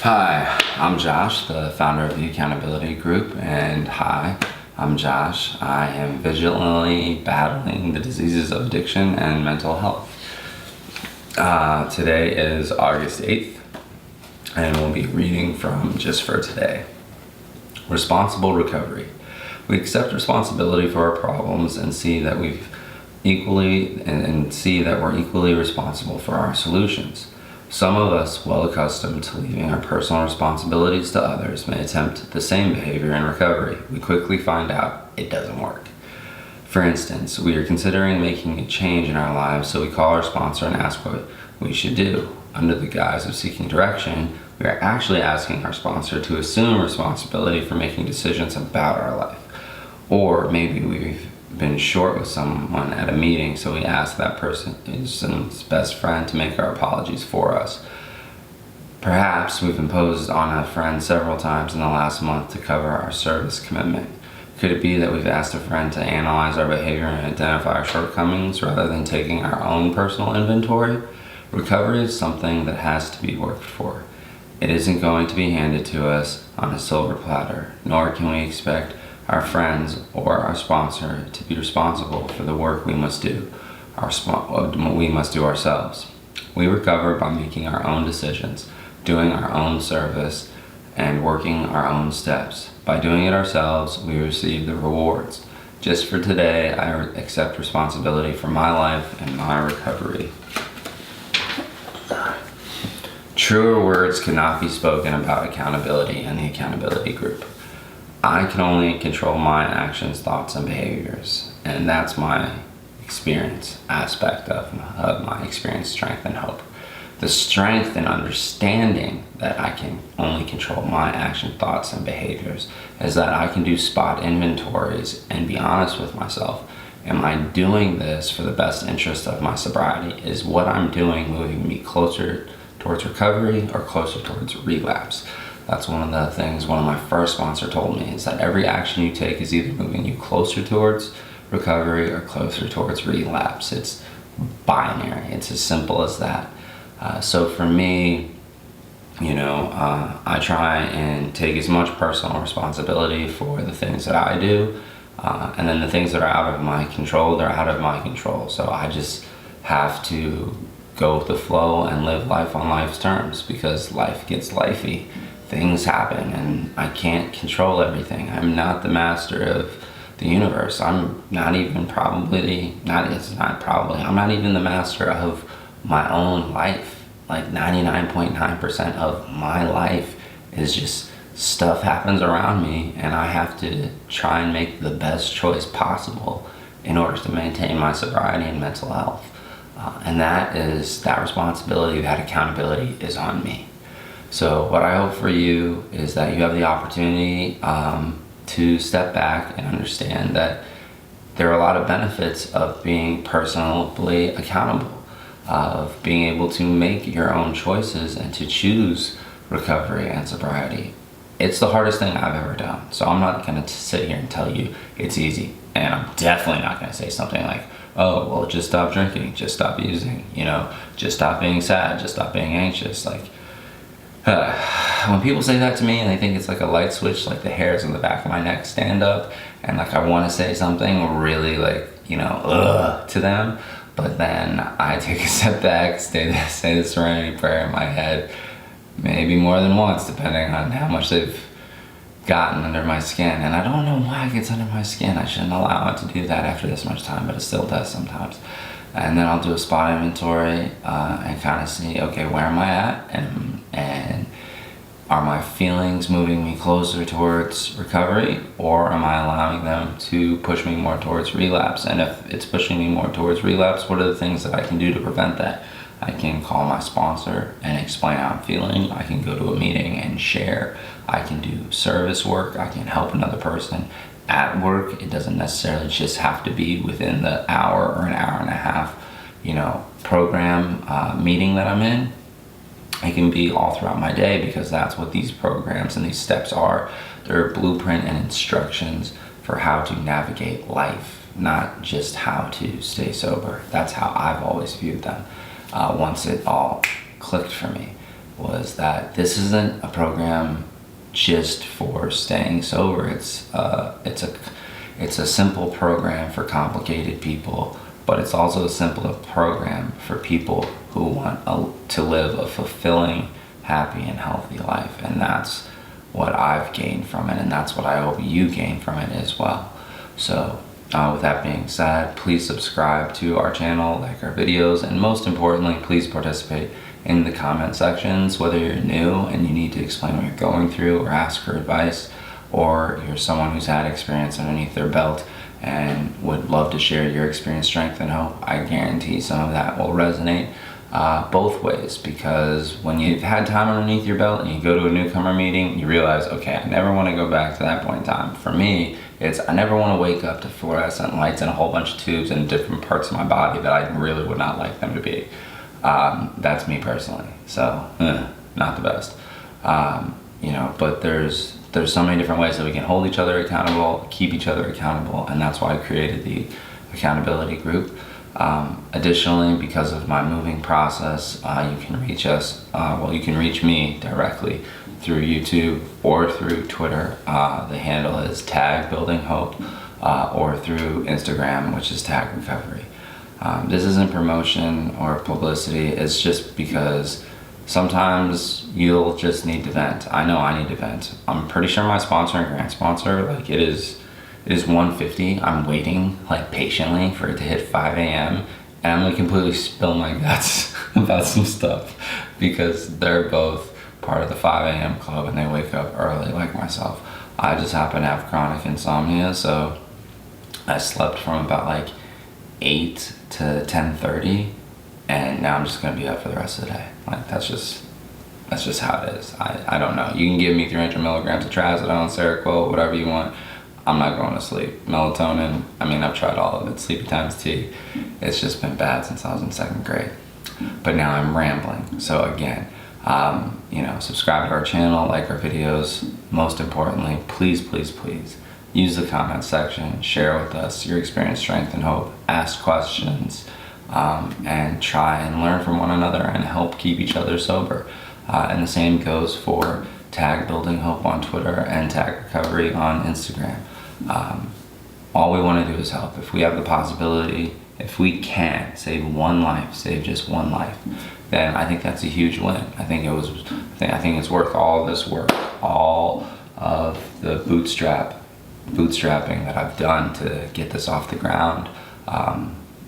Hi, I'm Josh, the founder of the Accountability Group, and hi, I'm Josh. I am vigilantly battling the diseases of addiction and mental health. Today is August 8th, and we'll be reading from Just for Today. Responsible recovery. We accept responsibility for our problems and see that we're equally responsible for our solutions. Some of us, well accustomed to leaving our personal responsibilities to others, may attempt the same behavior in recovery. We quickly find out it doesn't work. For instance, we are considering making a change in our lives, so we call our sponsor and ask what we should do. Under the guise of seeking direction, we are actually asking our sponsor to assume responsibility for making decisions about our life. Or maybe we've been short with someone at a meeting, so we ask that person's best friend to make our apologies for us. Perhaps we've imposed on a friend several times in the last month to cover our service commitment. Could it be that we've asked a friend to analyze our behavior and identify our shortcomings rather than taking our own personal inventory? Recovery is something that has to be worked for. It isn't going to be handed to us on a silver platter, nor can we expect our friends or our sponsor to be responsible for the work we must do ourselves. We recover by making our own decisions, doing our own service, and working our own steps. By doing it ourselves, we receive the rewards. Just for today, I accept responsibility for my life and my recovery. Truer words cannot be spoken about accountability and the accountability group. I can only control my actions, thoughts, and behaviors, and that's my experience aspect of my experience, strength, and hope. The strength and understanding that I can only control my action, thoughts, and behaviors is that I can do spot inventories and be honest with myself. Am I doing this for the best interest of my sobriety? Is what I'm doing moving me closer towards recovery or closer towards relapse? That's one of the things one of my first sponsors told me, is that every action you take is either moving you closer towards recovery or closer towards relapse. It's binary. It's as simple as that. So for me, I try and take as much personal responsibility for the things that I do, and then the things that are out of my control, they're out of my control. So I just have to go with the flow and live life on life's terms, because life gets lifey. Things happen and I can't control everything. I'm not the master of the universe. I'm not even I'm not even the master of my own life. Like 99.9% of my life is just stuff happens around me, and I have to try and make the best choice possible in order to maintain my sobriety and mental health. And that responsibility, that accountability is on me. So what I hope for you is that you have the opportunity to step back and understand that there are a lot of benefits of being personally accountable, of being able to make your own choices and to choose recovery and sobriety. It's the hardest thing I've ever done. So I'm not going to sit here and tell you it's easy. And I'm definitely not going to say something like, oh, well, just stop drinking, just stop using, just stop being sad, just stop being anxious. When people say that to me and they think it's like a light switch, like the hairs on the back of my neck stand up, and like I want to say something really to them, but then I take a step back, say the serenity prayer in my head, maybe more than once, depending on how much they've gotten under my skin. And I don't know why it gets under my skin. I shouldn't allow it to do that after this much time, but it still does sometimes. And then I'll do a spot inventory and kind of see, okay, where am I at? And are my feelings moving me closer towards recovery, or am I allowing them to push me more towards relapse? And if it's pushing me more towards relapse, what are the things that I can do to prevent that? I can call my sponsor and explain how I'm feeling. I can go to a meeting and share. I can do service work. I can help another person at work. It doesn't necessarily just have to be within the hour or an hour and a half, program meeting that I'm in. It can be all throughout my day, because that's what these programs and these steps are. They're a blueprint and instructions for how to navigate life, not just how to stay sober. That's how I've always viewed them once it all clicked for me. was that this isn't a program just for staying sober. It's a simple program for complicated people, but it's also a simple program for people who want to live a fulfilling, happy, and healthy life. And that's what I've gained from it, and that's what I hope you gain from it as well. So with that being said, please subscribe to our channel, like our videos, and most importantly, please participate in the comment sections, whether you're new and you need to explain what you're going through or ask for advice, or you're someone who's had experience underneath their belt and would love to share your experience, strength, and hope. I guarantee some of that will resonate both ways, because when you've had time underneath your belt and you go to a newcomer meeting, you realize, okay, I never want to go back to that point in time. For me, it's I never want to wake up to fluorescent lights and a whole bunch of tubes in different parts of my body that I really would not like them to be. That's me personally, so not the best. But there's so many different ways that we can hold each other accountable, keep each other accountable, and that's why I created the accountability group. Additionally, because of my moving process, you can reach us, you can reach me directly through YouTube or through Twitter. The handle is #buildinghope, or through Instagram, which is #recovery. This isn't promotion or publicity, it's just because sometimes you'll just need to vent. I know I need to vent. I'm pretty sure my sponsor and grant sponsor, it is 1:50. I'm waiting patiently for it to hit 5 a.m. and I'm completely spill my guts about some stuff, because they're both part of the 5 a.m. club and they wake up early like myself. I just happen to have chronic insomnia, so I slept from about 8 to 10:30, and now I'm just gonna be up for the rest of the day. That's just how it is. I don't know. You can give me 300 milligrams of trazodone, Seroquel, whatever you want. I'm not going to sleep. Melatonin, I've tried all of it. Sleepy Times tea. It's just been bad since I was in 2nd grade. But now I'm rambling. So again, subscribe to our channel, like our videos. Most importantly, please, please, please use the comment section. Share with us your experience, strength, and hope. Ask questions, and try and learn from one another and help keep each other sober. And the same goes for #buildinghope on Twitter and #recovery on Instagram. All we want to do is help. If we have the possibility, if we can save one life, save just one life, then I think that's a huge win. I think it's worth all this work, all of the bootstrapping that I've done to get this off the ground,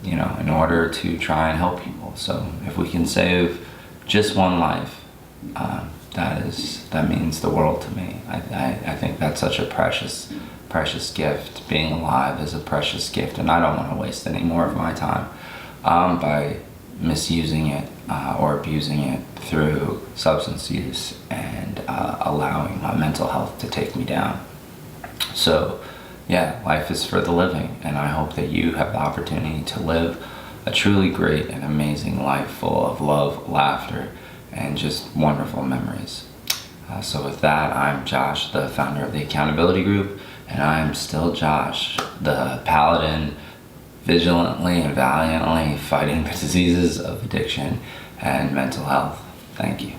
in order to try and help people. So if we can save just one life, that means the world to me. I think that's such a precious gift. Being alive is a precious gift, and I don't want to waste any more of my time by misusing it or abusing it through substance use and allowing my mental health to take me down. So yeah, life is for the living, and I hope that you have the opportunity to live a truly great and amazing life full of love, laughter, and just wonderful memories. So with that, I'm Josh, the founder of the Accountability Group, and I'm still Josh, the paladin, vigilantly and valiantly fighting the diseases of addiction and mental health. Thank you.